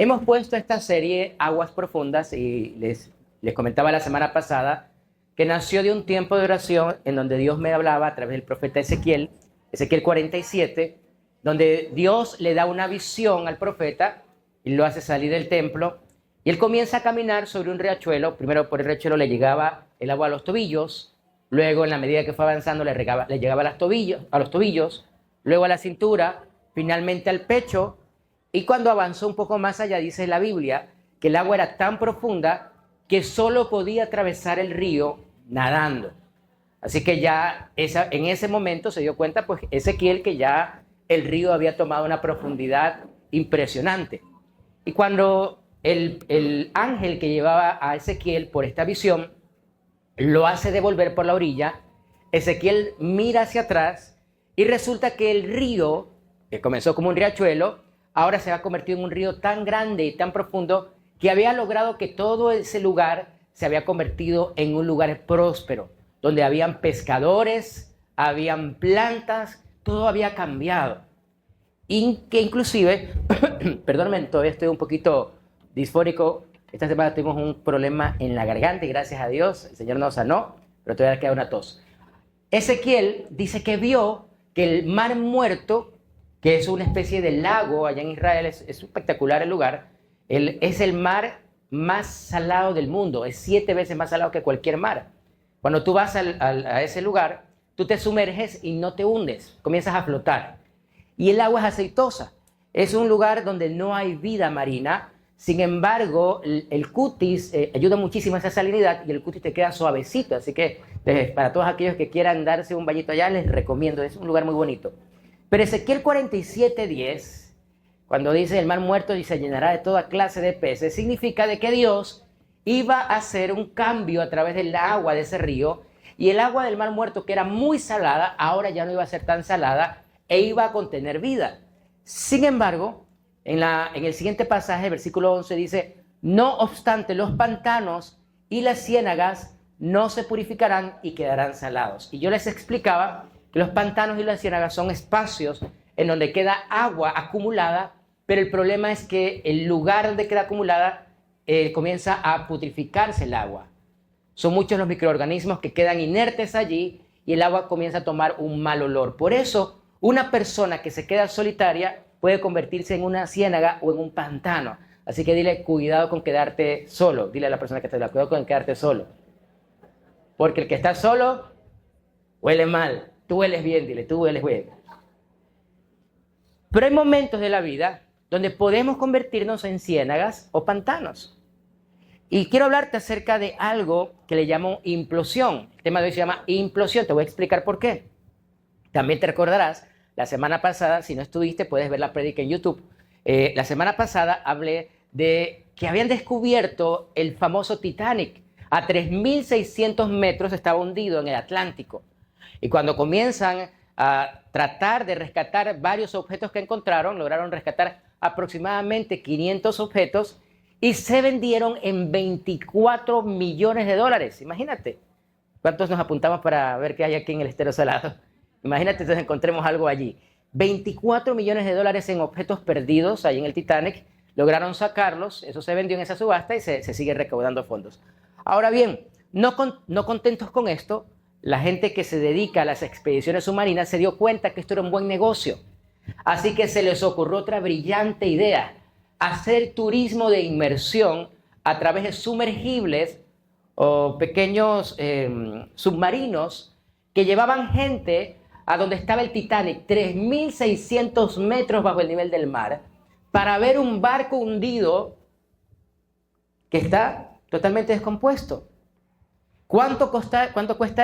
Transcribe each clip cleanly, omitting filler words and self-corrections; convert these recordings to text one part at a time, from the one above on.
Hemos puesto esta serie Aguas Profundas y les comentaba la semana pasada que nació de un tiempo de oración en donde Dios me hablaba a través del profeta Ezequiel, Ezequiel 47, donde Dios le da una visión al profeta y lo hace salir del templo y él comienza a caminar sobre un riachuelo. Primero por el riachuelo le llegaba el agua a los tobillos, luego en la medida que fue avanzando le llegaba a los tobillos, luego a la cintura, finalmente al pecho. Y cuando avanzó un poco más allá, dice la Biblia, que el agua era tan profunda que solo podía atravesar el río nadando. Así que ya en ese momento se dio cuenta, pues Ezequiel, que ya el río había tomado una profundidad impresionante. Y cuando el ángel que llevaba a Ezequiel por esta visión lo hace devolver por la orilla, Ezequiel mira hacia atrás y resulta que el río, que comenzó como un riachuelo, ahora se ha convertido en un río tan grande y tan profundo que había logrado que todo ese lugar se había convertido en un lugar próspero, donde habían pescadores, habían plantas, todo había cambiado. Y que inclusive, perdónenme, todavía estoy un poquito disfórico. Esta semana tuvimos un problema en la garganta y gracias a Dios el Señor nos sanó, pero todavía queda una tos. Ezequiel dice que vio que el mar muerto, que es una especie de lago allá en Israel, es espectacular el lugar, es el mar más salado del mundo, es 7 veces más salado que cualquier mar. Cuando tú vas a ese lugar, tú te sumerges y no te hundes, comienzas a flotar. Y el agua es aceitosa, es un lugar donde no hay vida marina. Sin embargo, el cutis ayuda muchísimo a esa salinidad y el cutis te queda suavecito. Así que para todos aquellos que quieran darse un bañito allá, les recomiendo, es un lugar muy bonito. Pero Ezequiel 47:10, cuando dice el mar muerto y se llenará de toda clase de peces, significa de que Dios iba a hacer un cambio a través del agua de ese río, y el agua del mar muerto, que era muy salada, ahora ya no iba a ser tan salada e iba a contener vida. Sin embargo, en el siguiente pasaje, versículo 11, dice: no obstante, los pantanos y las ciénagas no se purificarán y quedarán salados. Y yo les explicaba que los pantanos y las ciénagas son espacios en donde queda agua acumulada, pero el problema es que el lugar donde queda acumulada comienza a putrificarse el agua. Son muchos los microorganismos que quedan inertes allí y el agua comienza a tomar un mal olor. Por eso, una persona que se queda solitaria puede convertirse en una ciénaga o en un pantano. Así que dile, cuidado con quedarte solo. Dile a la persona que te da, cuidado con quedarte solo. Porque el que está solo huele mal. Tú hueles bien, dile, tú hueles bien. Pero hay momentos de la vida donde podemos convertirnos en ciénagas o pantanos. Y quiero hablarte acerca de algo que le llamo implosión. El tema de hoy se llama implosión. Te voy a explicar por qué. También te recordarás, la semana pasada, si no estuviste, puedes ver la prédica en YouTube. La semana pasada hablé de que habían descubierto el famoso Titanic. A 3.600 metros estaba hundido en el Atlántico. Y cuando comienzan a tratar de rescatar varios objetos que encontraron, lograron rescatar aproximadamente 500 objetos y se vendieron en $24 millones. Imagínate, ¿cuántos nos apuntamos para ver qué hay aquí en el estero salado? Imagínate, entonces encontremos algo allí. $24 millones en objetos perdidos ahí en el Titanic. Lograron sacarlos, eso se vendió en esa subasta y se sigue recaudando fondos. Ahora bien, no contentos con esto, la gente que se dedica a las expediciones submarinas se dio cuenta que esto era un buen negocio. Así que se les ocurrió otra brillante idea: hacer turismo de inmersión a través de sumergibles o pequeños submarinos que llevaban gente a donde estaba el Titanic, 3.600 metros bajo el nivel del mar, para ver un barco hundido que está totalmente descompuesto. ¿Cuánto cuesta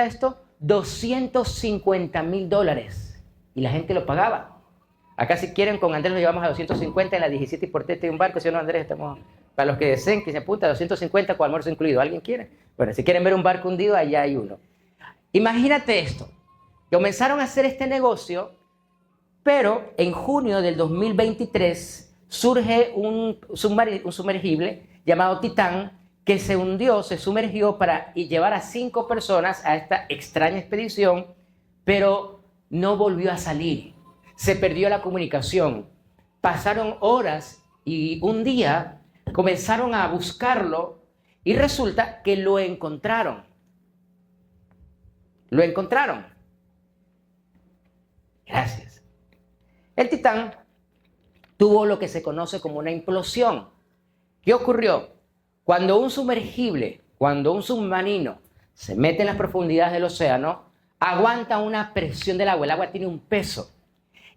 esto? $250,000. Y la gente lo pagaba. Acá, si quieren, con Andrés lo llevamos a 250 en la 17 y por Tete de un barco. Si no, Andrés, estamos, para los que deseen, que se apunta, 250 con almuerzo incluido. ¿Alguien quiere? Bueno, si quieren ver un barco hundido, allá hay uno. Imagínate esto. Comenzaron a hacer este negocio, pero en junio del 2023 surge un sumergible llamado Titán, que se hundió, se sumergió para llevar a 5 personas a esta extraña expedición, pero no volvió a salir. Se perdió la comunicación. Pasaron horas y un día comenzaron a buscarlo y resulta que lo encontraron. Lo encontraron. Gracias. El Titán tuvo lo que se conoce como una implosión. ¿Qué ocurrió? Cuando un sumergible, cuando un submarino se mete en las profundidades del océano, aguanta una presión del agua. El agua tiene un peso.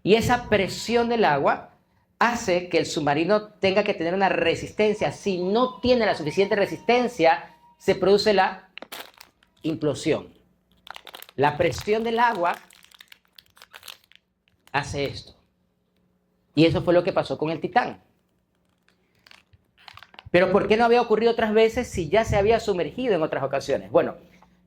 Y esa presión del agua hace que el submarino tenga que tener una resistencia. Si no tiene la suficiente resistencia, se produce la implosión. La presión del agua hace esto. Y eso fue lo que pasó con el Titán. Pero ¿por qué no había ocurrido otras veces si ya se había sumergido en otras ocasiones? Bueno,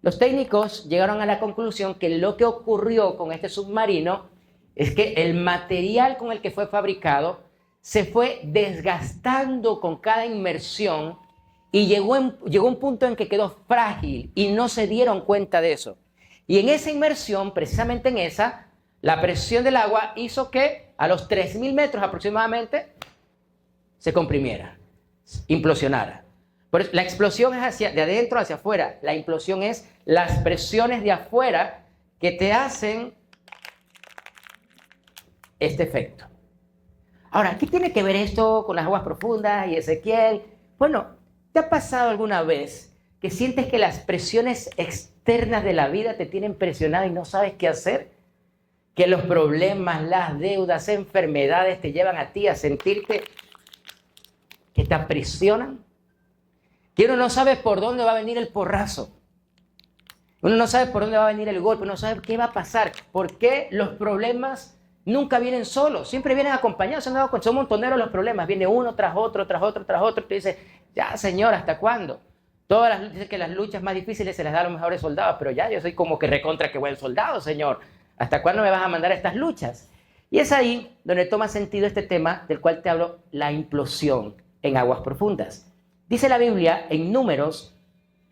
los técnicos llegaron a la conclusión que lo que ocurrió con este submarino es que el material con el que fue fabricado se fue desgastando con cada inmersión y llegó un punto en que quedó frágil y no se dieron cuenta de eso. Y en esa inmersión, precisamente en esa, la presión del agua hizo que a los 3.000 metros aproximadamente se comprimiera, implosionara. Pero la explosión es de adentro hacia afuera. La implosión es las presiones de afuera que te hacen este efecto. Ahora, ¿qué tiene que ver esto con las aguas profundas y Ezequiel? Bueno, ¿te ha pasado alguna vez que sientes que las presiones externas de la vida te tienen presionado y no sabes qué hacer? Que los problemas, las deudas, enfermedades te llevan a ti a sentirte que te aprisionan. Que uno no sabe por dónde va a venir el porrazo. Uno no sabe por dónde va a venir el golpe. Uno no sabe qué va a pasar. ¿Por qué los problemas nunca vienen solos? Siempre vienen acompañados. ¿Se han dado cuenta? Son montoneros los problemas. Viene uno tras otro, tras otro, tras otro. Y te dice, ya señor, ¿hasta cuándo? Dicen que las luchas más difíciles se las da a los mejores soldados. Pero ya yo soy como que recontra que buen soldado, señor. ¿Hasta cuándo me vas a mandar a estas luchas? Y es ahí donde toma sentido este tema del cual te hablo, la implosión en aguas profundas. Dice la Biblia en Números,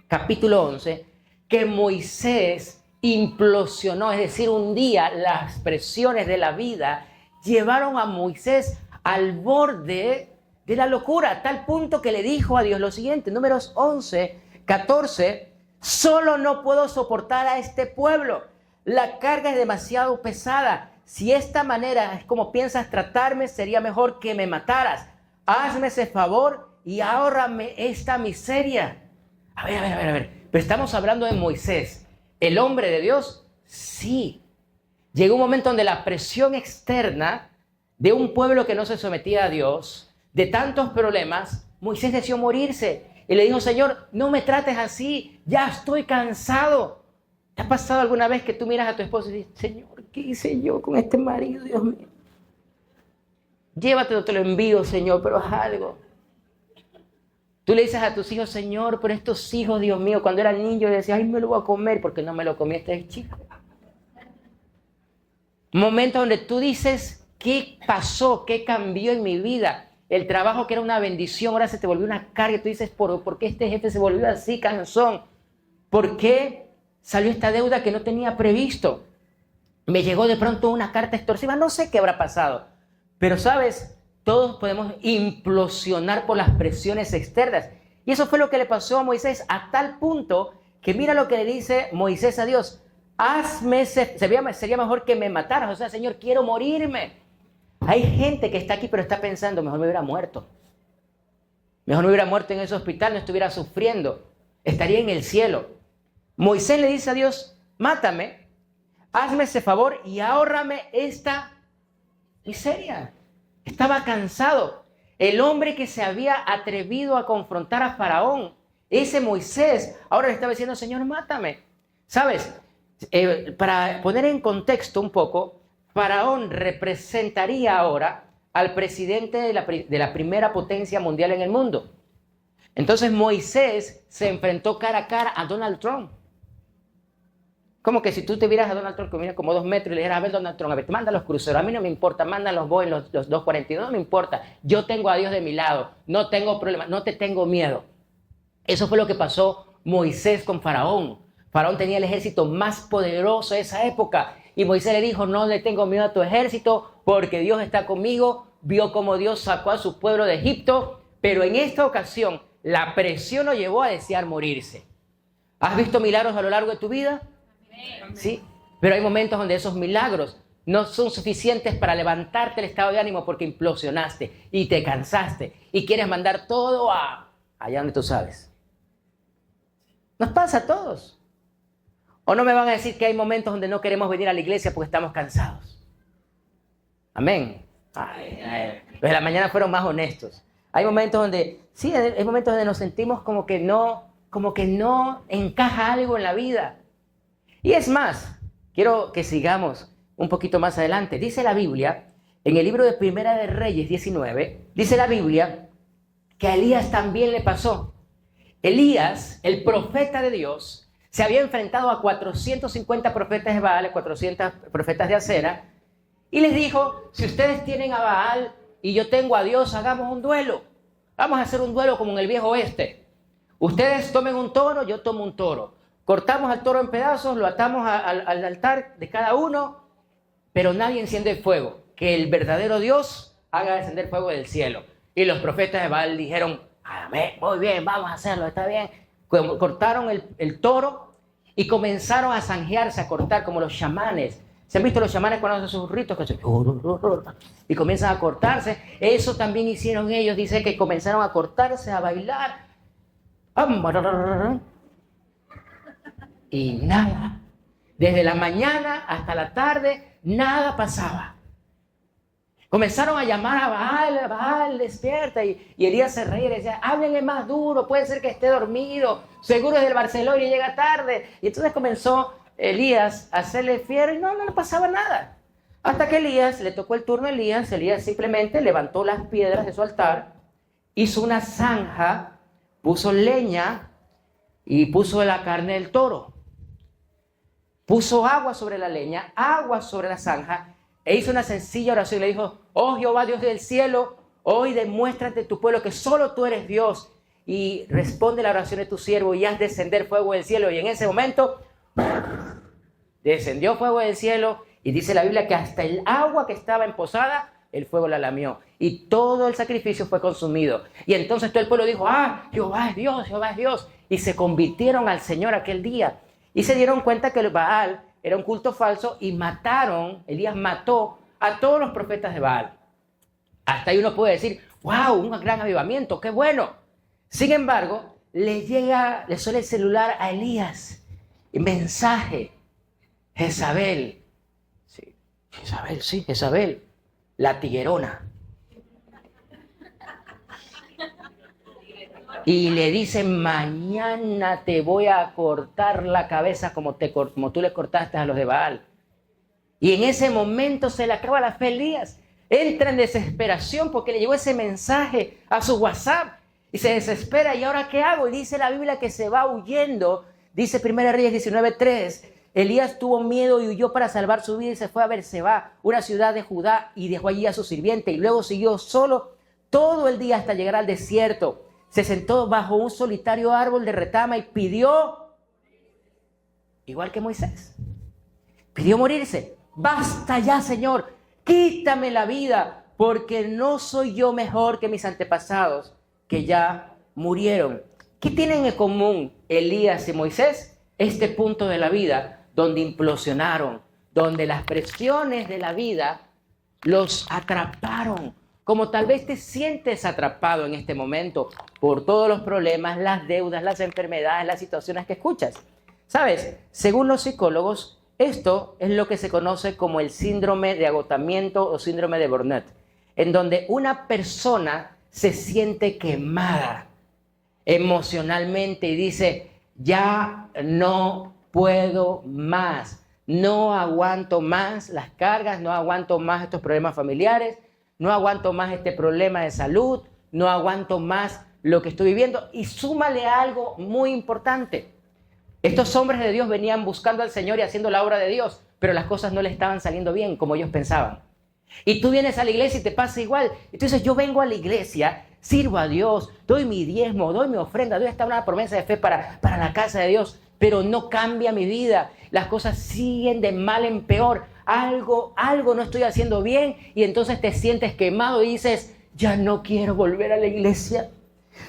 capítulo 11, que Moisés implosionó, es decir, un día las presiones de la vida llevaron a Moisés al borde de la locura, a tal punto que le dijo a Dios lo siguiente, Números 11, 14, solo no puedo soportar a este pueblo, la carga es demasiado pesada, si esta manera es como piensas tratarme, sería mejor que me mataras, hazme ese favor y ahórrame esta miseria. A ver. Pero estamos hablando de Moisés, el hombre de Dios. Sí. Llegó un momento donde la presión externa de un pueblo que no se sometía a Dios, de tantos problemas, Moisés decidió morirse. Y le dijo, Señor, no me trates así, ya estoy cansado. ¿Te ha pasado alguna vez que tú miras a tu esposo y dices, Señor, ¿qué hice yo con este marido, Dios mío? Llévatelo, te lo envío, Señor, pero haz algo. Tú le dices a tus hijos, Señor, pero estos hijos, Dios mío, cuando era niño yo decía, ay, me lo voy a comer, porque no me lo comí este chico. Momento donde tú dices, ¿qué pasó? ¿Qué cambió en mi vida? El trabajo que era una bendición, ahora se te volvió una carga. Tú dices, ¿por qué este jefe se volvió así, cansón? ¿Por qué salió esta deuda que no tenía previsto? Me llegó de pronto una carta extorsiva, no sé qué habrá pasado. Pero, ¿sabes? Todos podemos implosionar por las presiones externas. Y eso fue lo que le pasó a Moisés, a tal punto que mira lo que le dice Moisés a Dios. Sería mejor que me mataras. O sea, Señor, quiero morirme. Hay gente que está aquí pero está pensando, mejor me hubiera muerto. Mejor me hubiera muerto en ese hospital, no estuviera sufriendo. Estaría en el cielo. Moisés le dice a Dios, mátame, hazme ese favor y ahórrame esta miseria. Estaba cansado. El hombre que se había atrevido a confrontar a Faraón, ese Moisés, ahora le estaba diciendo, Señor, mátame. ¿Sabes? Para poner en contexto un poco, Faraón representaría ahora al presidente de la primera potencia mundial en el mundo. Entonces Moisés se enfrentó cara a cara a Donald Trump. Como que si tú te vieras a Donald Trump que mide como 2 metros y le dijeras, a ver Donald Trump, a ver, manda los cruceros, a mí no me importa, manda los Boeing, los 242, no me importa, yo tengo a Dios de mi lado, no tengo problema, no te tengo miedo. Eso fue lo que pasó Moisés con Faraón. Faraón tenía el ejército más poderoso de esa época Y Moisés le dijo, no le tengo miedo a tu ejército porque Dios está conmigo. Vio cómo Dios sacó a su pueblo de Egipto, pero en esta ocasión la presión lo llevó a desear morirse. ¿Has visto milagros a lo largo de tu vida? Sí, pero hay momentos donde esos milagros no son suficientes para levantarte el estado de ánimo porque implosionaste y te cansaste y quieres mandar todo allá donde tú sabes. Nos pasa a todos. ¿O no me van a decir que hay momentos donde no queremos venir a la iglesia porque estamos cansados? Amén. Los de la mañana fueron más honestos. Hay momentos donde, sí, hay momentos donde nos sentimos como que no encaja algo en la vida. Y es más, quiero que sigamos un poquito más adelante. Dice la Biblia, en el libro de Primera de Reyes 19, dice la Biblia que a Elías también le pasó. Elías, el profeta de Dios, se había enfrentado a 450 profetas de Baal, 400 profetas de Acera, y les dijo, si ustedes tienen a Baal y yo tengo a Dios, hagamos un duelo. Vamos a hacer un duelo como en el viejo oeste. Ustedes tomen un toro, yo tomo un toro. Cortamos al toro en pedazos, lo atamos al altar de cada uno, pero nadie enciende el fuego. Que el verdadero Dios haga descender fuego del cielo. Y los profetas de Baal dijeron, amén, muy bien, vamos a hacerlo, está bien. Cortaron el toro y comenzaron a zanjearse, a cortar como los chamanes. ¿Se han visto los chamanes cuando hacen sus ritos? Y comienzan a cortarse. Eso también hicieron ellos. Dice que comenzaron a cortarse, a bailar. Y nada. Desde la mañana hasta la tarde, nada pasaba. Comenzaron a llamar a Baal, despierta. Y Elías se reía y decía, háblenle más duro, puede ser que esté dormido. Seguro es del Barcelona y llega tarde. Y entonces comenzó Elías a hacerle fiero y no pasaba nada. Hasta que le tocó el turno a Elías simplemente levantó las piedras de su altar, hizo una zanja, puso leña y puso la carne del toro. Puso agua sobre la leña, agua sobre la zanja, e hizo una sencilla oración. Le dijo, oh Jehová, Dios del cielo, hoy demuéstrate a tu pueblo que solo tú eres Dios. Y responde la oración de tu siervo y haz descender fuego del cielo. Y en ese momento descendió fuego del cielo y dice la Biblia que hasta el agua que estaba emposada, el fuego la lamió. Y todo el sacrificio fue consumido. Y entonces todo el pueblo dijo, Jehová es Dios, Jehová es Dios. Y se convirtieron al Señor aquel día. Y se dieron cuenta que el Baal era un culto falso y Elías mató a todos los profetas de Baal. Hasta ahí uno puede decir, wow, un gran avivamiento, qué bueno. Sin embargo, le suena el celular a Elías. Y mensaje, Jezabel. Sí, Jezabel, la tiguerona. Y le dice, mañana te voy a cortar la cabeza como tú le cortaste a los de Baal. Y en ese momento se le acaba la fe a Elías. Entra en desesperación porque le llegó ese mensaje a su WhatsApp. Y se desespera, ¿y ahora qué hago? Y dice la Biblia que se va huyendo. Dice 1 Reyes 19:3. Elías tuvo miedo y huyó para salvar su vida y se fue a Berseba, una ciudad de Judá, y dejó allí a su sirviente. Y luego siguió solo todo el día hasta llegar al desierto. Se sentó bajo un solitario árbol de retama y pidió, igual que Moisés, pidió morirse. Basta ya, Señor, quítame la vida, porque no soy yo mejor que mis antepasados, que ya murieron. ¿Qué tienen en común Elías y Moisés? Este punto de la vida donde implosionaron, donde las presiones de la vida los atraparon. Como tal vez te sientes atrapado en este momento por todos los problemas, las deudas, las enfermedades, las situaciones que escuchas. ¿Sabes? Según los psicólogos, esto es lo que se conoce como el síndrome de agotamiento o síndrome de burnout, en donde una persona se siente quemada emocionalmente y dice, ya no puedo más, no aguanto más las cargas, no aguanto más estos problemas familiares, no aguanto más este problema de salud, no aguanto más lo que estoy viviendo. Y súmale algo muy importante. Estos hombres de Dios venían buscando al Señor y haciendo la obra de Dios, pero las cosas no les estaban saliendo bien como ellos pensaban. Y tú vienes a la iglesia y te pasa igual. Entonces yo vengo a la iglesia, sirvo a Dios, doy mi diezmo, doy mi ofrenda, doy hasta una promesa de fe para la casa de Dios. pero no cambia mi vida. Las cosas siguen de mal en peor. Algo no estoy haciendo bien y entonces te sientes quemado y dices, ya no quiero volver a la iglesia.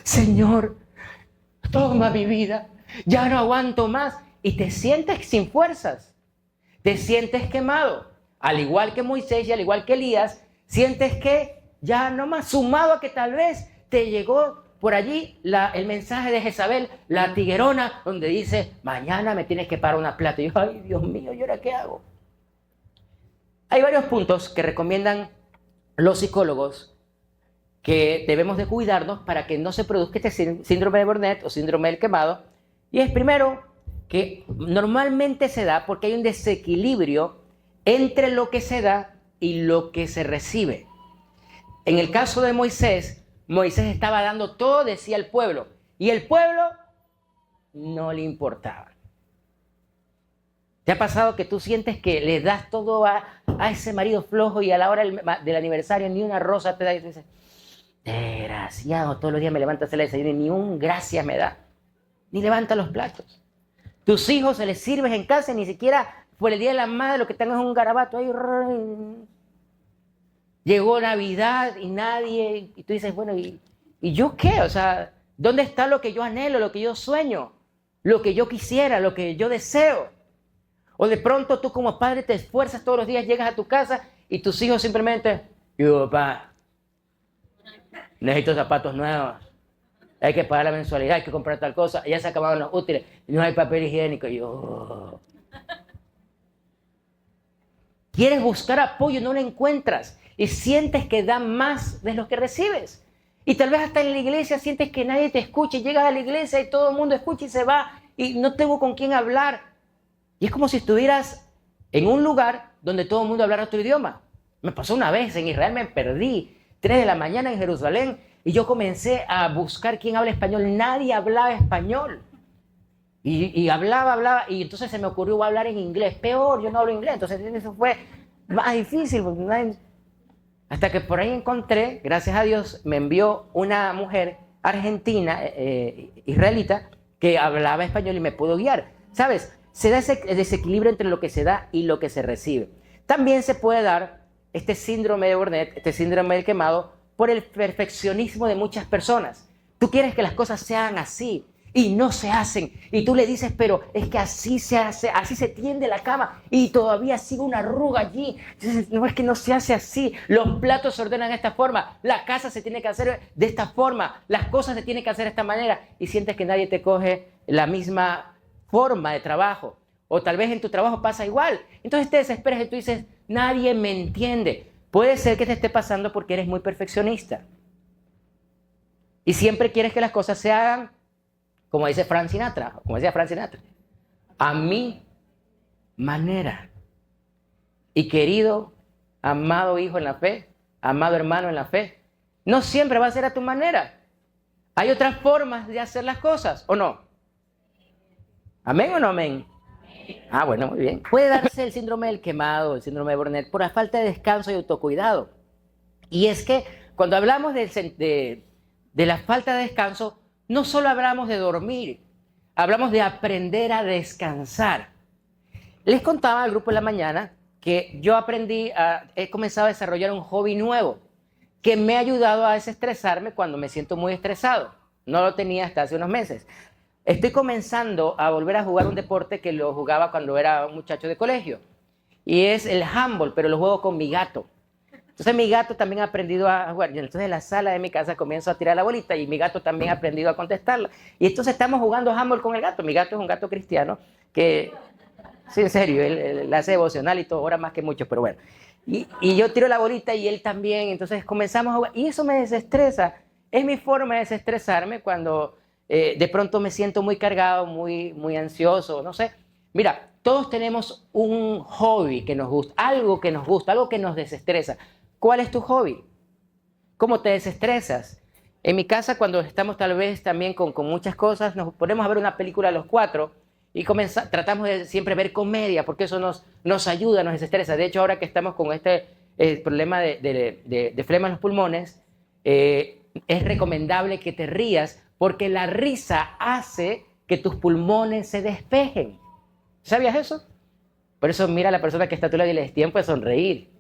Señor, toma mi vida, ya no aguanto más. Y te sientes sin fuerzas, te sientes quemado. Al igual que Moisés y al igual que Elías, sientes que ya no más, sumado a que tal vez te llegó por allí el mensaje de Jezabel, la tiguerona, donde dice, mañana me tienes que pagar una plata. Y yo, ay, Dios mío, ¿y ahora qué hago? Hay varios puntos que recomiendan los psicólogos que debemos de cuidarnos para que no se produzca este síndrome de Burnout o síndrome del quemado. Y es primero que normalmente se da porque hay un desequilibrio entre lo que se da y lo que se recibe. En el caso de Moisés, Moisés estaba dando todo, decía el pueblo, y el pueblo no le importaba. ¿Te ha pasado que tú sientes que le das todo a ese marido flojo y a la hora del aniversario ni una rosa te da y tú dices, desgraciado, todos los días me levanta a hacer el desayuno y ni un gracias me da, ni levanta los platos? Tus hijos se les sirves en casa y ni siquiera por el día de la madre lo que tengan es un garabato ahí. Llegó Navidad y nadie, y tú dices, bueno, ¿y yo qué? O sea, ¿dónde está lo que yo anhelo, lo que yo sueño, lo que yo quisiera, lo que yo deseo? O de pronto tú como padre te esfuerzas todos los días, llegas a tu casa y tus hijos simplemente, yo papá, necesito zapatos nuevos, hay que pagar la mensualidad, hay que comprar tal cosa, ya se acabaron los útiles, no hay papel higiénico. Y yo, quieres buscar apoyo, no lo encuentras y sientes que da más de lo que recibes. Y tal vez hasta en la iglesia sientes que nadie te escucha y llegas a la iglesia y todo el mundo escucha y se va y no tengo con quién hablar. Y es como si estuvieras en un lugar donde todo el mundo hablara otro idioma. Me pasó una vez, en Israel me perdí, 3 de la mañana en Jerusalén, y yo comencé a buscar quién habla español. Nadie hablaba español. Y hablaba, y entonces se me ocurrió hablar en inglés. Peor, yo no hablo inglés, entonces eso fue más difícil. Hasta que por ahí encontré, gracias a Dios, me envió una mujer argentina, israelita, que hablaba español y me pudo guiar. ¿Sabes? Se da ese desequilibrio entre lo que se da y lo que se recibe. También se puede dar este síndrome de Burnout, este síndrome del quemado, por el perfeccionismo de muchas personas. Tú quieres que las cosas sean así y no se hacen. Y tú le dices, pero es que así se hace, así se tiende la cama y todavía sigue una arruga allí. Entonces, no, es que no se hace así. Los platos se ordenan de esta forma, la casa se tiene que hacer de esta forma, las cosas se tienen que hacer de esta manera y sientes que nadie te coge la misma forma de trabajo. O tal vez en tu trabajo pasa igual. Entonces te desesperas y tú dices, nadie me entiende. Puede ser que te esté pasando porque eres muy perfeccionista. Y siempre quieres que las cosas se hagan, como dice Frank Sinatra, como decía Frank Sinatra, a mi manera. Y querido, amado hijo en la fe, amado hermano en la fe, no siempre va a ser a tu manera. Hay otras formas de hacer las cosas, ¿o no? ¿Amén o no amén? Ah, bueno, muy bien. Puede darse el síndrome del quemado, el síndrome de Burnout, por la falta de descanso y autocuidado. Y es que cuando hablamos de la falta de descanso, no solo hablamos de dormir, hablamos de aprender a descansar. Les contaba al grupo en la mañana que yo he comenzado a desarrollar un hobby nuevo que me ha ayudado a desestresarme cuando me siento muy estresado. No lo tenía hasta hace unos meses. Estoy comenzando a volver a jugar un deporte que lo jugaba cuando era un muchacho de colegio. Y es el handball, pero lo juego con mi gato. Entonces mi gato también ha aprendido a jugar. Y entonces en la sala de mi casa comienzo a tirar la bolita y mi gato también ha aprendido a contestarla. Y entonces estamos jugando handball con el gato. Mi gato es un gato cristiano que, sí, en serio, él hace devocional y todo, ahora más que mucho, pero bueno. Y yo tiro la bolita y él también. Entonces comenzamos a jugar. Y eso me desestresa. Es mi forma de desestresarme cuando de pronto me siento muy cargado, muy ansioso, no sé. Mira, todos tenemos un hobby que nos gusta, algo que nos desestresa. ¿Cuál es tu hobby? ¿Cómo te desestresas? En mi casa, cuando estamos tal vez también con muchas cosas, nos ponemos a ver una película los 4 y tratamos de siempre ver comedia, porque eso nos ayuda, nos desestresa. De hecho, ahora que estamos con este problema de flema en los pulmones, es recomendable que te rías, porque la risa hace que tus pulmones se despejen. ¿Sabías eso? Por eso mira a la persona que está a tu lado y le es tiempo de sonreír.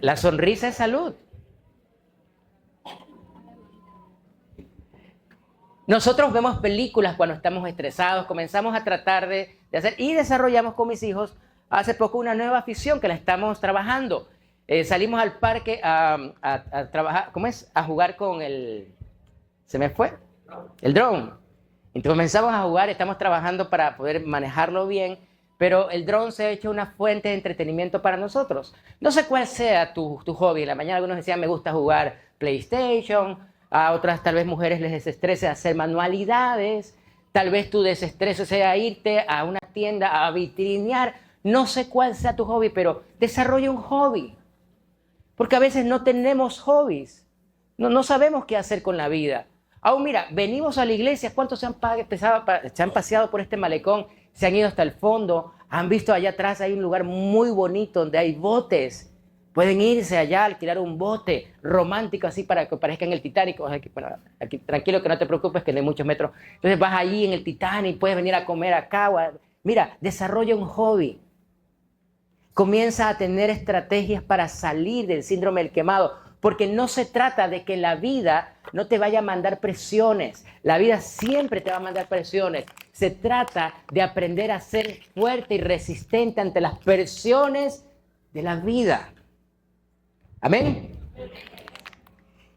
La sonrisa es salud. Nosotros vemos películas cuando estamos estresados, comenzamos a tratar de hacer y desarrollamos con mis hijos hace poco una nueva afición que la estamos trabajando. Salimos al parque a trabajar, ¿cómo es? A jugar con el... ¿Se me fue? El drone. Entonces comenzamos a jugar, estamos trabajando para poder manejarlo bien, pero el drone se ha hecho una fuente de entretenimiento para nosotros. No sé cuál sea tu hobby. En la mañana algunos decían, me gusta jugar PlayStation, a otras tal vez mujeres les desestrese hacer manualidades, tal vez tu desestrese sea irte a una tienda a vitrinear. No sé cuál sea tu hobby, pero desarrolla un hobby. Porque a veces no tenemos hobbies. No sabemos qué hacer con la vida. Aún mira, venimos a la iglesia, ¿cuántos se han paseado por este malecón? Se han ido hasta el fondo, han visto allá atrás, hay un lugar muy bonito donde hay botes. Pueden irse allá, alquilar un bote romántico así para que parezca en el Titanic. Bueno, aquí, tranquilo que no te preocupes que no hay muchos metros. Entonces vas allí en el Titanic, puedes venir a comer acá. Mira, desarrolla un hobby. Comienza a tener estrategias para salir del síndrome del quemado. Porque no se trata de que la vida no te vaya a mandar presiones. La vida siempre te va a mandar presiones. Se trata de aprender a ser fuerte y resistente ante las presiones de la vida. Amén.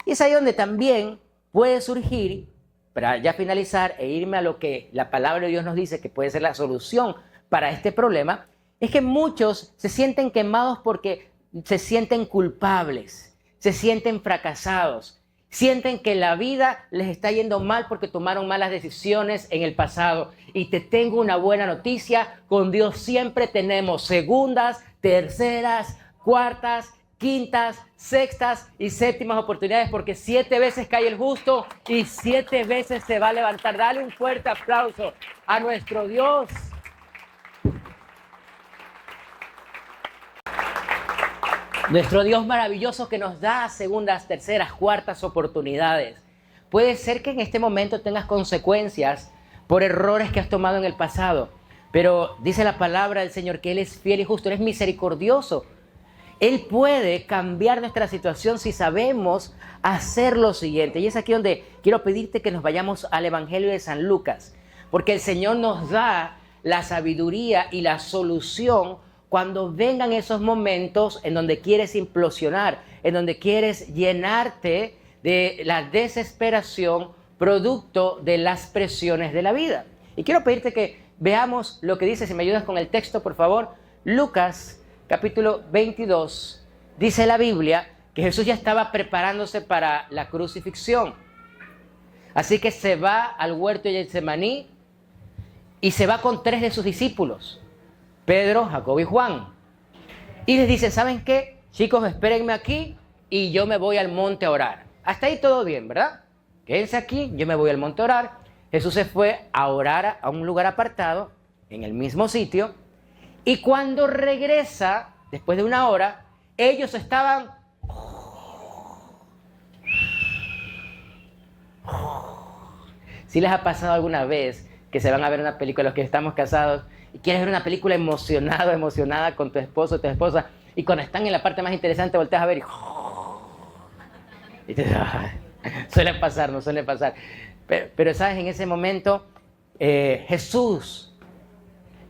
Y es ahí donde también puede surgir, para ya finalizar e irme a lo que la palabra de Dios nos dice que puede ser la solución para este problema, es que muchos se sienten quemados porque se sienten culpables, se sienten fracasados, sienten que la vida les está yendo mal porque tomaron malas decisiones en el pasado. Y te tengo una buena noticia, con Dios siempre tenemos segundas, terceras, cuartas, quintas, sextas y séptimas oportunidades, porque 7 veces cae el justo y 7 veces se va a levantar. Dale un fuerte aplauso a nuestro Dios. Nuestro Dios maravilloso que nos da segundas, terceras, cuartas oportunidades. Puede ser que en este momento tengas consecuencias por errores que has tomado en el pasado, pero dice la palabra del Señor que Él es fiel y justo, Él es misericordioso. Él puede cambiar nuestra situación si sabemos hacer lo siguiente. Y es aquí donde quiero pedirte que nos vayamos al Evangelio de San Lucas, porque el Señor nos da la sabiduría y la solución cuando vengan esos momentos en donde quieres implosionar, en donde quieres llenarte de la desesperación producto de las presiones de la vida. Y quiero pedirte que veamos lo que dice, si me ayudas con el texto, por favor. Lucas capítulo 22, dice la Biblia que Jesús ya estaba preparándose para la crucifixión. Así que se va al huerto de Getsemaní y se va con 3 de sus discípulos, Pedro, Jacobo y Juan. Y les dice, ¿saben qué? Chicos, espérenme aquí y yo me voy al monte a orar. Hasta ahí todo bien, ¿verdad? Quédense aquí, yo me voy al monte a orar. Jesús se fue a orar a un lugar apartado, en el mismo sitio. Y cuando regresa, después de 1 hora, ellos estaban... ¿Sí les ha pasado alguna vez que se van a ver una película, los que estamos casados, y quieres ver una película emocionada con tu esposo o tu esposa, y cuando están en la parte más interesante volteas a ver y te... Suele pasar, no suele pasar. Pero sabes, en ese momento Jesús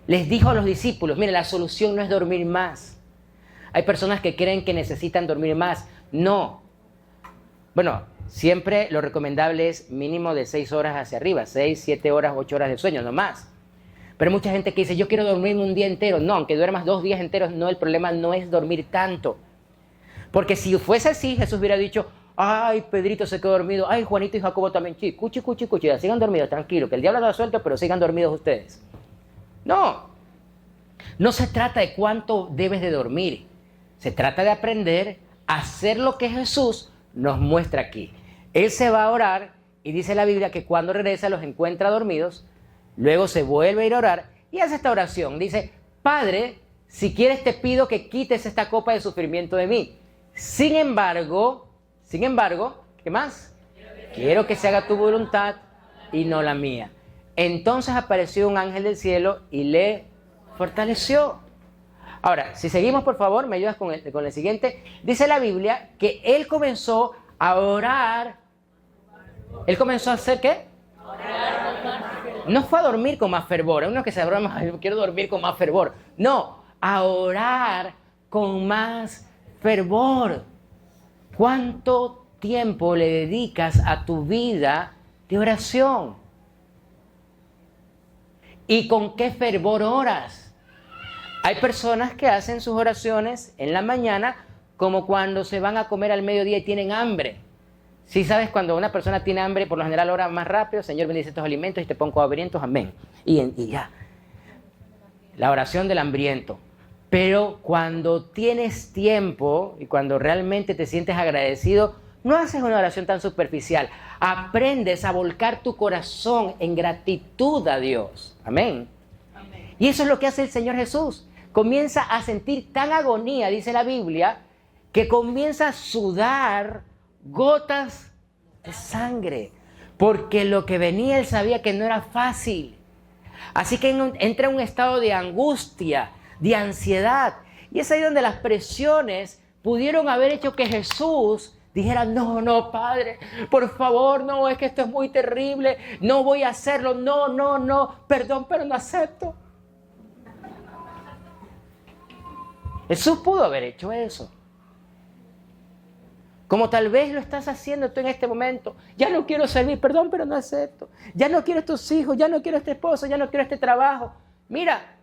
les dijo a los discípulos, mire, la solución no es dormir más. Hay personas que creen que necesitan dormir más. No. Bueno, siempre lo recomendable es mínimo de 6 horas hacia arriba, 6, 7 horas, 8 horas de sueño, no más. Pero hay mucha gente que dice, yo quiero dormirme un día entero. No, aunque duermas 2 días enteros, no, el problema no es dormir tanto. Porque si fuese así, Jesús hubiera dicho, ay, Pedrito se quedó dormido, ay, Juanito y Jacobo también, cuchi, ya sigan dormidos, tranquilo, que el diablo lo suelto, pero sigan dormidos ustedes. No se trata de cuánto debes de dormir. Se trata de aprender a hacer lo que Jesús nos muestra aquí. Él se va a orar y dice la Biblia que cuando regresa los encuentra dormidos, luego se vuelve a ir a orar y hace esta oración. Dice, Padre, si quieres te pido que quites esta copa de sufrimiento de mí. Sin embargo, ¿qué más? Quiero que se haga tu voluntad y no la mía. Entonces apareció un ángel del cielo y le fortaleció. Ahora, si seguimos, por favor, me ayudas con el siguiente. Dice la Biblia que él comenzó a orar. ¿Él comenzó a hacer qué? No fue a dormir con más fervor. Hay unos que se broman, yo quiero dormir con más fervor. No, a orar con más fervor. ¿Cuánto tiempo le dedicas a tu vida de oración? ¿Y con qué fervor oras? Hay personas que hacen sus oraciones en la mañana como cuando se van a comer al mediodía y tienen hambre. Si sabes, cuando una persona tiene hambre, por lo general ora más rápido, Señor bendice estos alimentos y te pongo hambrientos, amén. Y ya. La oración del hambriento. Pero cuando tienes tiempo y cuando realmente te sientes agradecido, no haces una oración tan superficial. Aprendes a volcar tu corazón en gratitud a Dios. Amén. Amén. Y eso es lo que hace el Señor Jesús. Comienza a sentir tan agonía, dice la Biblia, que comienza a sudar gotas de sangre. Porque lo que venía él sabía que no era fácil. Así que entra en un estado de angustia, de ansiedad. Y es ahí donde las presiones pudieron haber hecho que Jesús dijera: no, Padre, por favor, no, es que esto es muy terrible, no voy a hacerlo, no, perdón, pero no acepto. Jesús pudo haber hecho eso. Como tal vez lo estás haciendo tú en este momento. Ya no quiero servir, perdón, pero no acepto. Ya no quiero estos hijos, ya no quiero este esposo, ya no quiero este trabajo. Mira,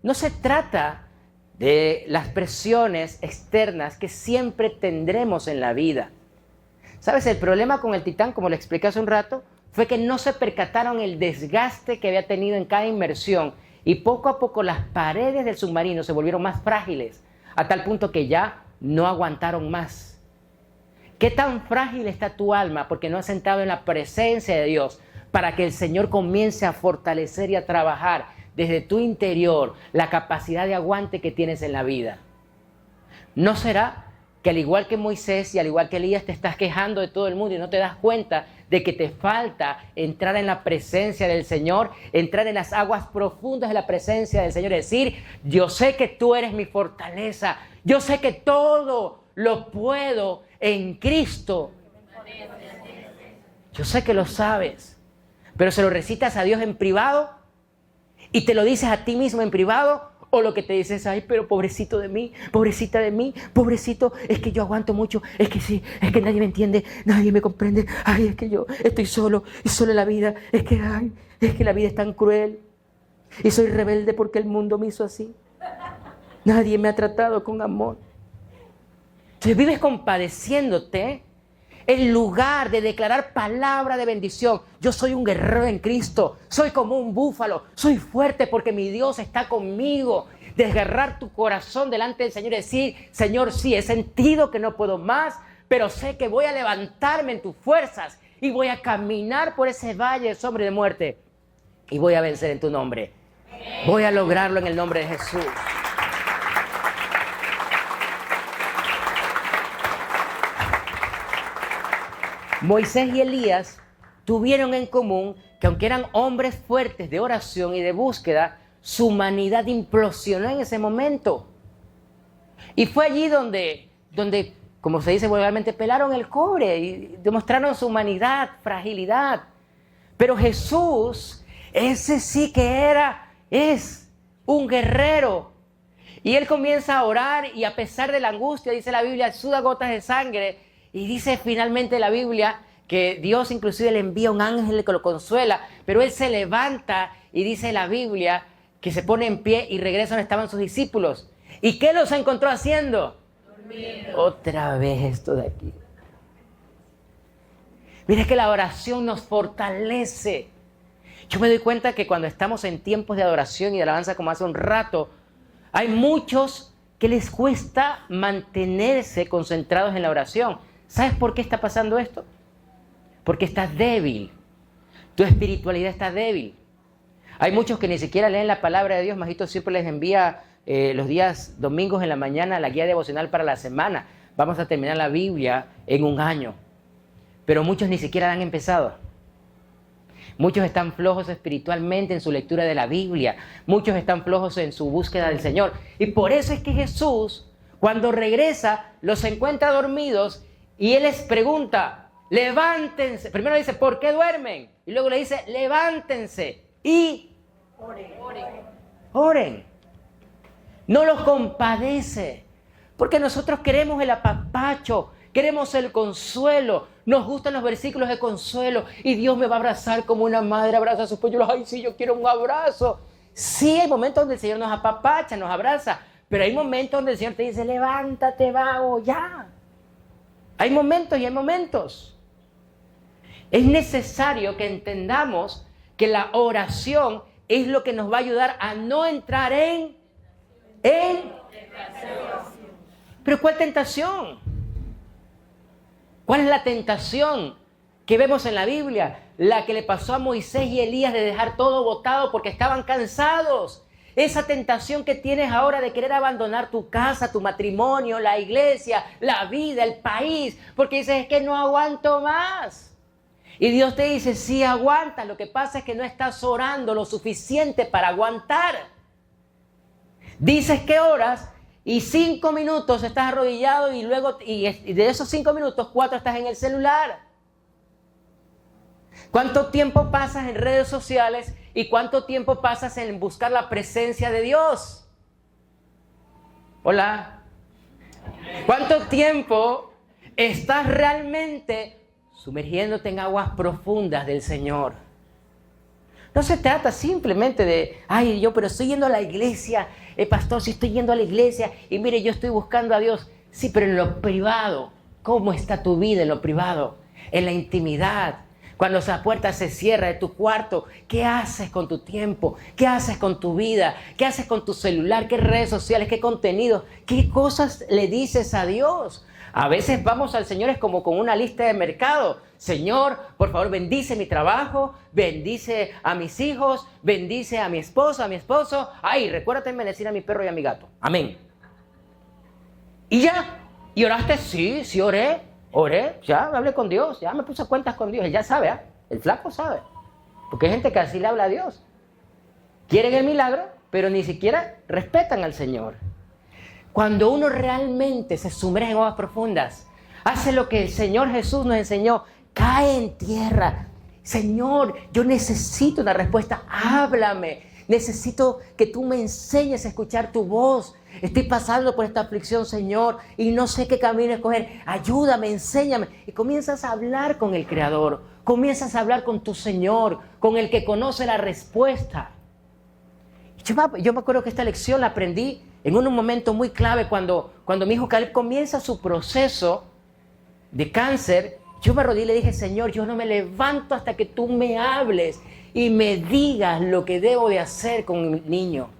no se trata de las presiones externas que siempre tendremos en la vida. ¿Sabes? El problema con el Titán, como le expliqué hace un rato, fue que no se percataron el desgaste que había tenido en cada inmersión y poco a poco las paredes del submarino se volvieron más frágiles, a tal punto que ya no aguantaron más. ¿Qué tan frágil está tu alma porque no has sentado en la presencia de Dios para que el Señor comience a fortalecer y a trabajar desde tu interior la capacidad de aguante que tienes en la vida? ¿No será que al igual que Moisés y al igual que Elías te estás quejando de todo el mundo y no te das cuenta de que te falta entrar en la presencia del Señor, entrar en las aguas profundas de la presencia del Señor y decir: yo sé que tú eres mi fortaleza, yo sé que todo lo puedo en Cristo? Yo sé que lo sabes, pero se lo recitas a Dios en privado y te lo dices a ti mismo en privado, o lo que te dices: ay, pero pobrecito de mí, pobrecita de mí, pobrecito, es que yo aguanto mucho, es que sí, es que nadie me entiende, nadie me comprende, ay, es que yo estoy solo y solo en la vida, es que, ay, es que la vida es tan cruel y soy rebelde porque el mundo me hizo así, nadie me ha tratado con amor. Entonces vives compadeciéndote en lugar de declarar palabra de bendición. Yo soy un guerrero en Cristo, soy como un búfalo, soy fuerte porque mi Dios está conmigo. Desgarrar tu corazón delante del Señor y decir: Señor, sí, he sentido que no puedo más, pero sé que voy a levantarme en tus fuerzas y voy a caminar por ese valle de sombra y de muerte y voy a vencer en tu nombre. Voy a lograrlo en el nombre de Jesús. Moisés y Elías tuvieron en común que, aunque eran hombres fuertes de oración y de búsqueda, su humanidad implosionó en ese momento. Y fue allí donde, como se dice vulgarmente, pelaron el cobre y demostraron su humanidad, fragilidad. Pero Jesús, ese sí que es un guerrero. Y él comienza a orar y, a pesar de la angustia, dice la Biblia, suda gotas de sangre. Y dice finalmente la Biblia que Dios inclusive le envía un ángel que lo consuela, pero él se levanta y dice la Biblia que se pone en pie y regresa donde estaban sus discípulos. ¿Y qué los encontró haciendo? Durmiendo. Otra vez esto de aquí. Mira que la oración nos fortalece. Yo me doy cuenta que cuando estamos en tiempos de adoración y de alabanza, como hace un rato, hay muchos que les cuesta mantenerse concentrados en la oración. ¿Sabes por qué está pasando esto? Porque estás débil. Tu espiritualidad está débil. Hay muchos que ni siquiera leen la palabra de Dios. Majito siempre les envía los días domingos en la mañana la guía devocional para la semana. Vamos a terminar la Biblia en un año. Pero muchos ni siquiera han empezado. Muchos están flojos espiritualmente en su lectura de la Biblia. Muchos están flojos en su búsqueda del Señor. Y por eso es que Jesús, cuando regresa, los encuentra dormidos y Él les pregunta, levántense. Primero le dice, ¿por qué duermen? Y luego le dice, levántense y oren. No los compadece, porque nosotros queremos el apapacho, queremos el consuelo, nos gustan los versículos de consuelo y Dios me va a abrazar como una madre abraza a sus polluelos. Ay, sí, yo quiero un abrazo. Sí, hay momentos donde el Señor nos apapacha, nos abraza, pero hay momentos donde el Señor te dice, levántate, vago, ya. Hay momentos y hay momentos. Es necesario que entendamos que la oración es lo que nos va a ayudar a no entrar en ¿Pero cuál tentación? ¿Cuál es la tentación que vemos en la Biblia? La que le pasó a Moisés y Elías de dejar todo botado porque estaban cansados. Esa tentación que tienes ahora de querer abandonar tu casa, tu matrimonio, la iglesia, la vida, el país, porque dices, es que no aguanto más. Y Dios te dice, sí aguantas, lo que pasa es que no estás orando lo suficiente para aguantar. Dices que oras y 5 minutos estás arrodillado y luego y de esos 5 minutos 4 estás en el celular. ¿Cuánto tiempo pasas en redes sociales y cuánto tiempo pasas en buscar la presencia de Dios? Hola. ¿Cuánto tiempo estás realmente sumergiéndote en aguas profundas del Señor? No se trata simplemente de, ay, pero estoy yendo a la iglesia, pastor, si estoy yendo a la iglesia y mire, yo estoy buscando a Dios. Sí, pero en lo privado, ¿cómo está tu vida en lo privado? En la intimidad. Cuando esa puerta se cierra de tu cuarto, ¿qué haces con tu tiempo? ¿Qué haces con tu vida? ¿Qué haces con tu celular? ¿Qué redes sociales? ¿Qué contenido? ¿Qué cosas le dices a Dios? A veces vamos al Señor es como con una lista de mercado. Señor, por favor, bendice mi trabajo, bendice a mis hijos, bendice a mi esposa, a mi esposo. Ay, recuérdate en bendecir a mi perro y a mi gato. Amén. Y ya. ¿Y oraste? Sí, oré, ya hablé con Dios, ya me puse a cuentas con Dios. Él ya sabe, el flaco sabe. Porque hay gente que así le habla a Dios. Quieren el milagro, pero ni siquiera respetan al Señor. Cuando uno realmente se sumerge en aguas profundas, hace lo que el Señor Jesús nos enseñó, cae en tierra. Señor, yo necesito una respuesta, háblame. Necesito que tú me enseñes a escuchar tu voz. Estoy pasando por esta aflicción, Señor, y no sé qué camino escoger. Ayúdame, enséñame. Y comienzas a hablar con el Creador. Comienzas a hablar con tu Señor, con el que conoce la respuesta. Yo me acuerdo que esta lección la aprendí en un momento muy clave cuando mi hijo Caleb comienza su proceso de cáncer. Yo me arrodillé y le dije, Señor, yo no me levanto hasta que tú me hables y me digas lo que debo de hacer con mi niño.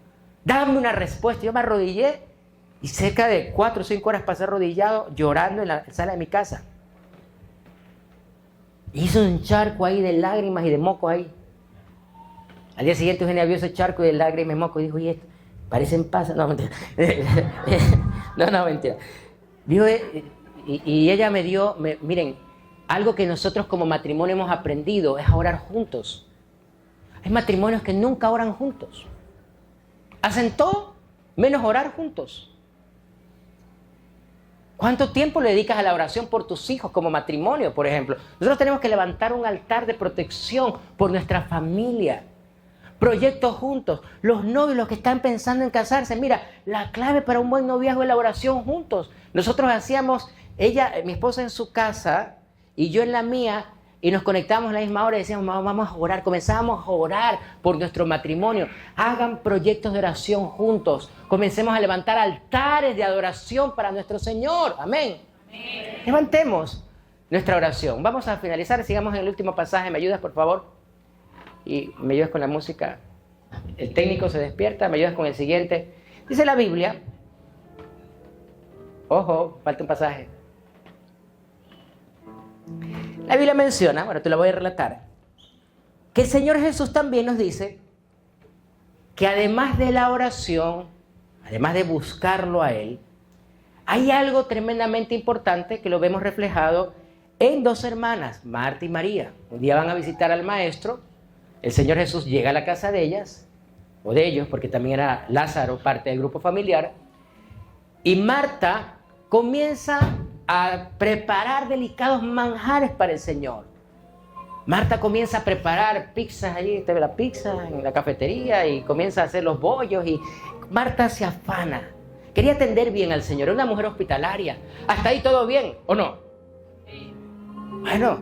Dame una respuesta. Yo me arrodillé y cerca de 4 o 5 horas pasé arrodillado llorando en la sala de mi casa. Hizo un charco ahí de lágrimas y de moco ahí. Al día siguiente Eugenia vio ese charco de lágrimas y moco y dijo, ¿y esto? Parecen pasas. No, mentira. No, mentira. Vio, y ella me dio, miren, algo que nosotros como matrimonio hemos aprendido es a orar juntos. Hay matrimonios que nunca oran juntos. Hacen todo menos orar juntos. ¿Cuánto tiempo le dedicas a la oración por tus hijos como matrimonio, por ejemplo? Nosotros tenemos que levantar un altar de protección por nuestra familia. Proyectos juntos. Los novios, los que están pensando en casarse. Mira, la clave para un buen noviazgo es la oración juntos. Nosotros hacíamos, mi esposa en su casa y yo en la mía, y nos conectábamos a la misma hora y decíamos, vamos a orar. Comenzábamos a orar por nuestro matrimonio. Hagan proyectos de oración juntos. Comencemos a levantar altares de adoración para nuestro Señor. Amén. Amén. Levantemos nuestra oración. Vamos a finalizar. Sigamos en el último pasaje. ¿Me ayudas, por favor? Y me ayudas con la música. El técnico se despierta. ¿Me ayudas con el siguiente? Dice la Biblia. Ojo, falta un pasaje. La Biblia menciona, ahora te la voy a relatar, que el Señor Jesús también nos dice que además de la oración, además de buscarlo a Él, hay algo tremendamente importante que lo vemos reflejado en 2 hermanas, Marta y María. Un día van a visitar al maestro el Señor Jesús llega a la casa de ellas, o de ellos, porque también era Lázaro parte del grupo familiar, y Marta comienza a preparar delicados manjares para el Señor. Marta comienza a preparar pizzas, ahí te ve la pizza en la cafetería, y comienza a hacer los bollos, y Marta se afana. Quería atender bien al Señor, era una mujer hospitalaria. Hasta ahí todo bien, ¿o no? Bueno,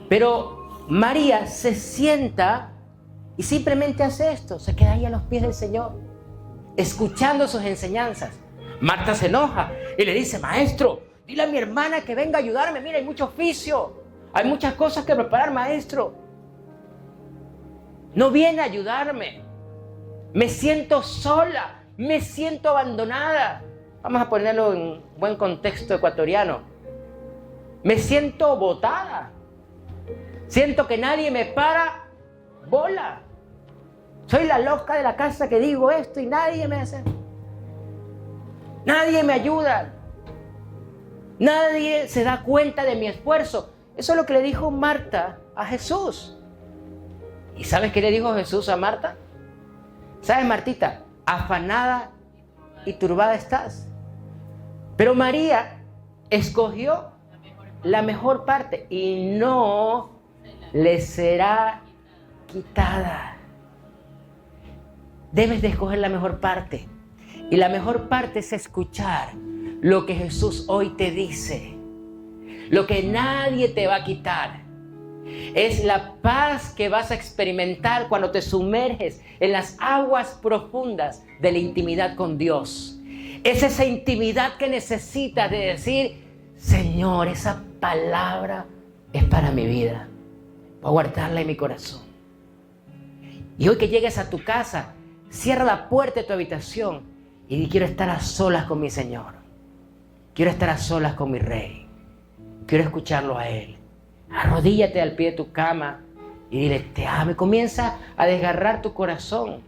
pero María se sienta y simplemente hace esto, se queda ahí a los pies del Señor, escuchando sus enseñanzas. Marta se enoja y le dice: maestro, dile a mi hermana que venga a ayudarme, mira, hay mucho oficio, hay muchas cosas que preparar, maestro. No viene a ayudarme, me siento sola, me siento abandonada. Vamos a ponerlo en buen contexto ecuatoriano. Me siento botada, siento que nadie me para bola. Soy la loca de la casa que digo esto y nadie me hace. Nadie me ayuda. Nadie se da cuenta de mi esfuerzo. Eso es lo que le dijo Marta a Jesús. ¿Y sabes qué le dijo Jesús a Marta? ¿Sabes, Martita? Afanada y turbada estás. Pero María escogió la mejor parte y no le será quitada. Debes de escoger la mejor parte. Y la mejor parte es escuchar lo que Jesús hoy te dice. Lo que nadie te va a quitar. Es la paz que vas a experimentar cuando te sumerges en las aguas profundas de la intimidad con Dios. Es esa intimidad que necesitas de decir: Señor, esa palabra es para mi vida. Voy a guardarla en mi corazón. Y hoy que llegues a tu casa, cierra la puerta de tu habitación y di: quiero estar a solas con mi Señor. Quiero estar a solas con mi Rey. Quiero escucharlo a Él. Arrodíllate al pie de tu cama y dile: te amo. Y comienza a desgarrar tu corazón.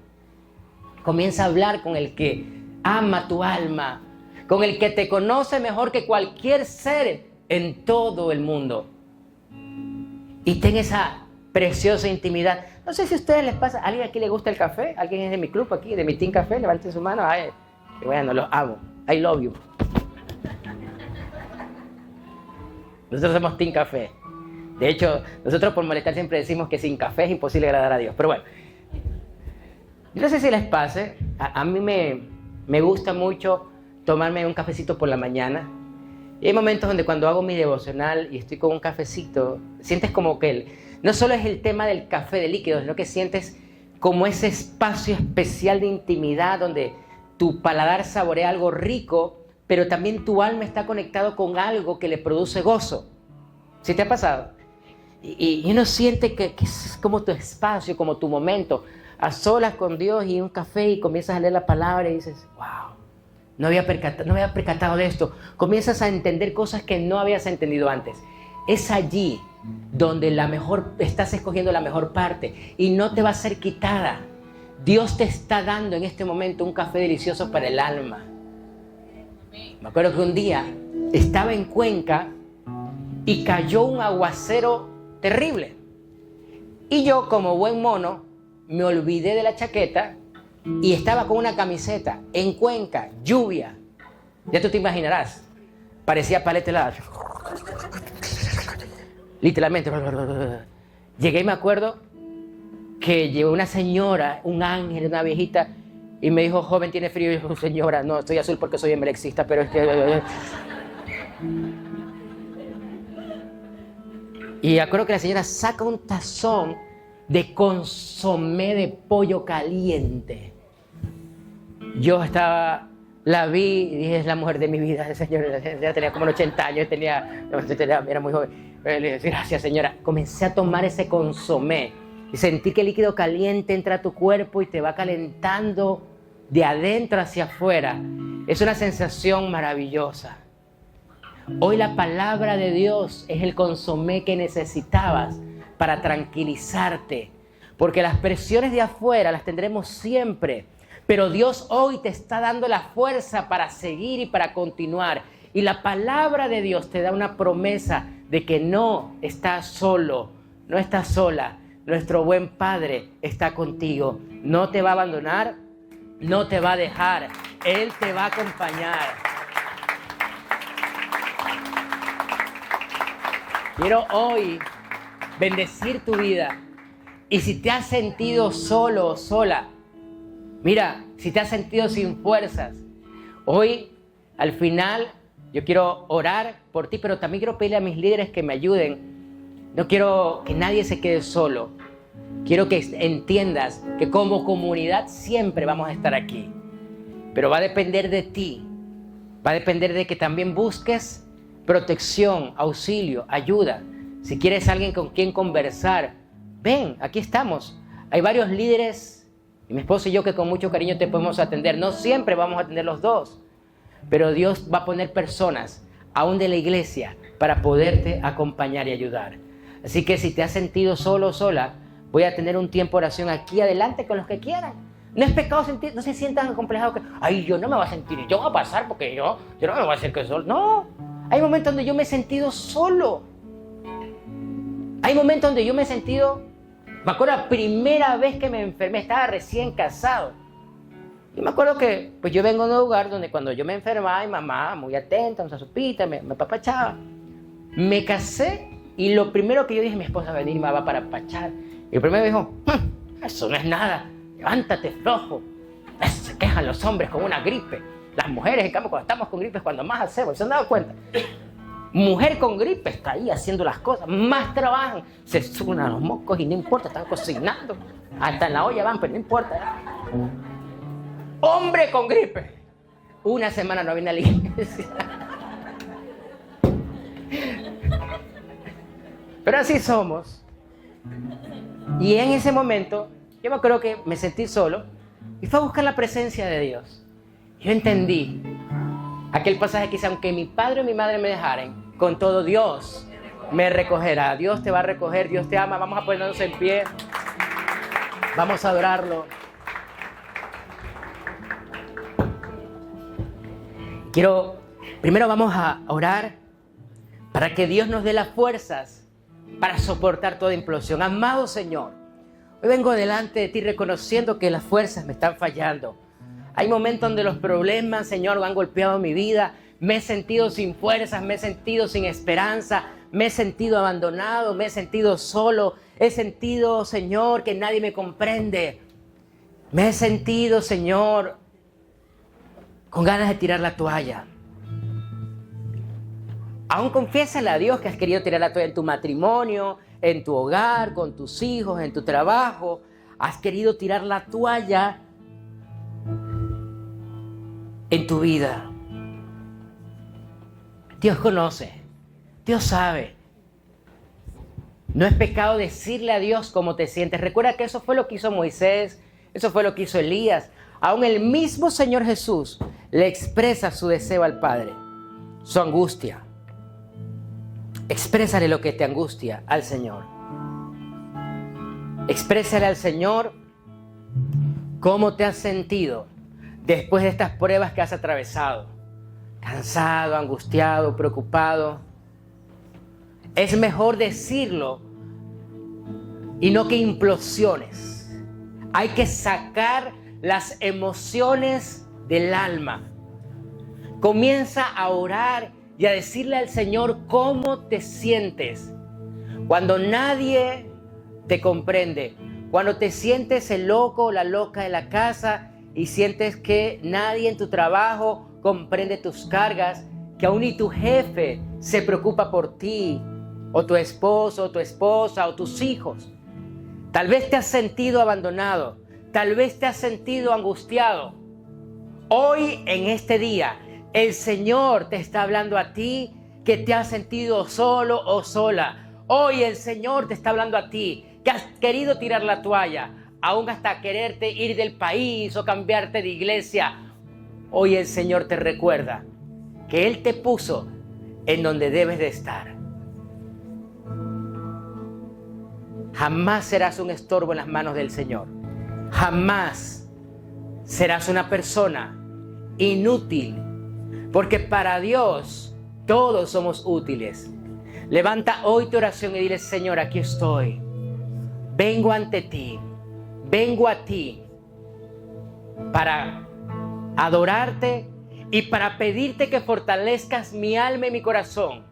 Comienza a hablar con el que ama tu alma, con el que te conoce mejor que cualquier ser en todo el mundo. Y ten esa preciosa intimidad. No sé si a ustedes les pasa, ¿a alguien aquí le gusta el café? ¿Alguien es de mi club aquí, de mi Team Café? Levanten su mano. Ay, bueno, los amo. I love you. Nosotros somos Team Café. De hecho, nosotros por molestar siempre decimos que sin café es imposible agradar a Dios. Pero bueno, yo no sé si les pase, a mí me gusta mucho tomarme un cafecito por la mañana. Y hay momentos donde cuando hago mi devocional y estoy con un cafecito, sientes como que no solo es el tema del café de líquido, sino que sientes como ese espacio especial de intimidad donde tu paladar saborea algo rico, pero también tu alma está conectado con algo que le produce gozo. ¿Sí te ha pasado? Y uno siente que es como tu espacio, como tu momento, a solas con Dios y un café, y comienzas a leer la palabra y dices: wow, no me había percatado de esto. Comienzas a entender cosas que no habías entendido antes. Es allí donde estás escogiendo la mejor parte y no te va a ser quitada. Dios te está dando en este momento un café delicioso para el alma. Me acuerdo que un día estaba en Cuenca y cayó un aguacero terrible. Y yo, como buen mono, me olvidé de la chaqueta y estaba con una camiseta en Cuenca, lluvia. Ya tú te imaginarás, parecía paleta helada. Literalmente. Llegué y me acuerdo que llegó una señora, un ángel, una viejita, y me dijo: joven, ¿tiene frío? Y yo: señora, no, estoy azul porque soy emelexista, pero es que... Y acuerdo que la señora saca un tazón de consomé de pollo caliente. Yo la vi y dije: es la mujer de mi vida. La señora tenía como 80 años, era muy joven. Le dije: gracias, señora. Comencé a tomar ese consomé y sentí que el líquido caliente entra a tu cuerpo y te va calentando de adentro hacia afuera. Es una sensación maravillosa. Hoy la palabra de Dios es el consomé que necesitabas para tranquilizarte, porque las presiones de afuera las tendremos siempre, pero Dios hoy te está dando la fuerza para seguir y para continuar. Y la palabra de Dios te da una promesa de que no estás solo, no estás sola. nuestro buen Padre está contigo. No te va a abandonar, no te va a dejar. Él te va a acompañar. Quiero hoy bendecir tu vida. Y si te has sentido solo o sola, mira, si te has sentido sin fuerzas, hoy al final yo quiero orar por ti, pero también quiero pedirle a mis líderes que me ayuden. No quiero que nadie se quede solo. Quiero que entiendas que como comunidad siempre vamos a estar aquí. Pero va a depender de ti. Va a depender de que también busques protección, auxilio, ayuda. Si quieres alguien con quien conversar, ven, aquí estamos. Hay varios líderes, y mi esposo y yo, que con mucho cariño te podemos atender. No siempre vamos a atender los dos, pero Dios va a poner personas, aún de la iglesia, para poderte acompañar y ayudar. Así que si te has sentido solo o sola, voy a tener un tiempo de oración aquí adelante con los que quieran. No es pecado sentir, no se sientan acomplejados que, ay, yo no me voy a sentir, yo voy a pasar porque yo no me voy a decir que solo. No, hay momentos donde yo me he sentido solo. Hay momentos donde yo me he sentido, me acuerdo la primera vez que me enfermé, estaba recién casado. Y me acuerdo que pues yo vengo de un lugar donde cuando yo me enfermaba, mi mamá, muy atenta, una sopita, me apapachaba. Me casé y lo primero que yo dije, mi esposa va a venir y me va para apapachar. Y el primero me dijo, eso no es nada, levántate flojo. Se quejan los hombres con una gripe. Las mujeres, en cambio, cuando estamos con gripe es cuando más hacemos. ¿Se han dado cuenta? Mujer con gripe está ahí haciendo las cosas, más trabajan, se suben a los mocos y no importa, están cocinando, hasta en la olla van, pero no importa. Hombre con gripe, una semana no viene a la iglesia. Pero así somos. Y en ese momento, yo me acuerdo que me sentí solo y fue a buscar la presencia de Dios. Yo entendí aquel pasaje que dice, aunque mi padre y mi madre me dejaren, con todo Dios me recogerá. Dios te va a recoger, Dios te ama. Vamos a ponernos en pie. Vamos a adorarlo. Primero vamos a orar para que Dios nos dé las fuerzas para soportar toda implosión. Amado Señor, hoy vengo delante de ti reconociendo que las fuerzas me están fallando. Hay momentos donde los problemas, Señor, han golpeado mi vida. Me he sentido sin fuerzas, me he sentido sin esperanza, me he sentido abandonado, me he sentido solo. He sentido, Señor, que nadie me comprende. Me he sentido, Señor, con ganas de tirar la toalla. Aún confiésale a Dios que has querido tirar la toalla en tu matrimonio, en tu hogar, con tus hijos, en tu trabajo. Has querido tirar la toalla en tu vida. Dios conoce, Dios sabe. No es pecado decirle a Dios cómo te sientes. Recuerda que eso fue lo que hizo Moisés, eso fue lo que hizo Elías. Aún el mismo Señor Jesús le expresa su deseo al Padre, su angustia. Exprésale lo que te angustia al Señor. Exprésale al Señor cómo te has sentido después de estas pruebas que has atravesado. Cansado, angustiado, preocupado. Es mejor decirlo y no que implosiones. Hay que sacar las emociones del alma. Comienza a orar y a decirle al Señor cómo te sientes. Cuando nadie te comprende, cuando te sientes el loco o la loca de la casa y sientes que nadie en tu trabajo comprende tus cargas, que aún ni tu jefe se preocupa por ti, o tu esposo, o tu esposa, o tus hijos. Tal vez te has sentido abandonado, tal vez te has sentido angustiado. Hoy, en este día, el Señor te está hablando a ti que te has sentido solo o sola. Hoy el Señor te está hablando a ti que has querido tirar la toalla, aún hasta quererte ir del país o cambiarte de iglesia. Hoy el Señor te recuerda que Él te puso en donde debes de estar. Jamás serás un estorbo en las manos del Señor. Jamás serás una persona inútil, porque para Dios todos somos útiles. Levanta hoy tu oración y dile: Señor, aquí estoy. vengo ante ti, vengo a ti para adorarte y para pedirte que fortalezcas mi alma y mi corazón,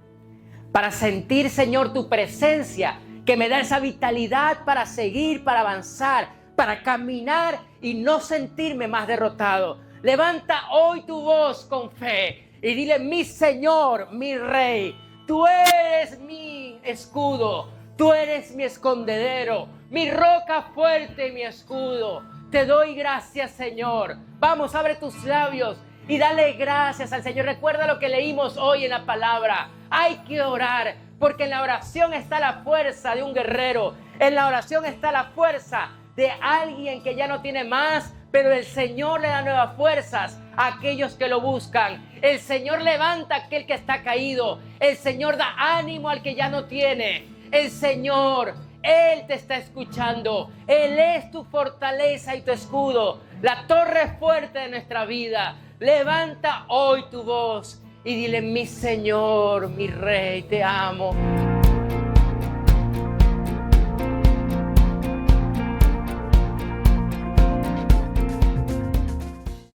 para sentir, Señor, tu presencia, que me da esa vitalidad para seguir, para avanzar, para caminar y no sentirme más derrotado. Levanta hoy tu voz con fe y dile: mi Señor, mi Rey, tú eres mi escudo, tú eres mi escondedero, mi roca fuerte y mi escudo. Te doy gracias, Señor. Vamos, abre tus labios y dale gracias al Señor. Recuerda lo que leímos hoy en la palabra. Hay que orar, porque en la oración está la fuerza de un guerrero. En la oración está la fuerza de alguien que ya no tiene más, pero el Señor le da nuevas fuerzas a aquellos que lo buscan. El Señor levanta a aquel que está caído. El Señor da ánimo al que ya no tiene. El Señor, Él te está escuchando. Él es tu fortaleza y tu escudo, la torre fuerte de nuestra vida. Levanta hoy tu voz y dile: mi Señor, mi Rey, te amo.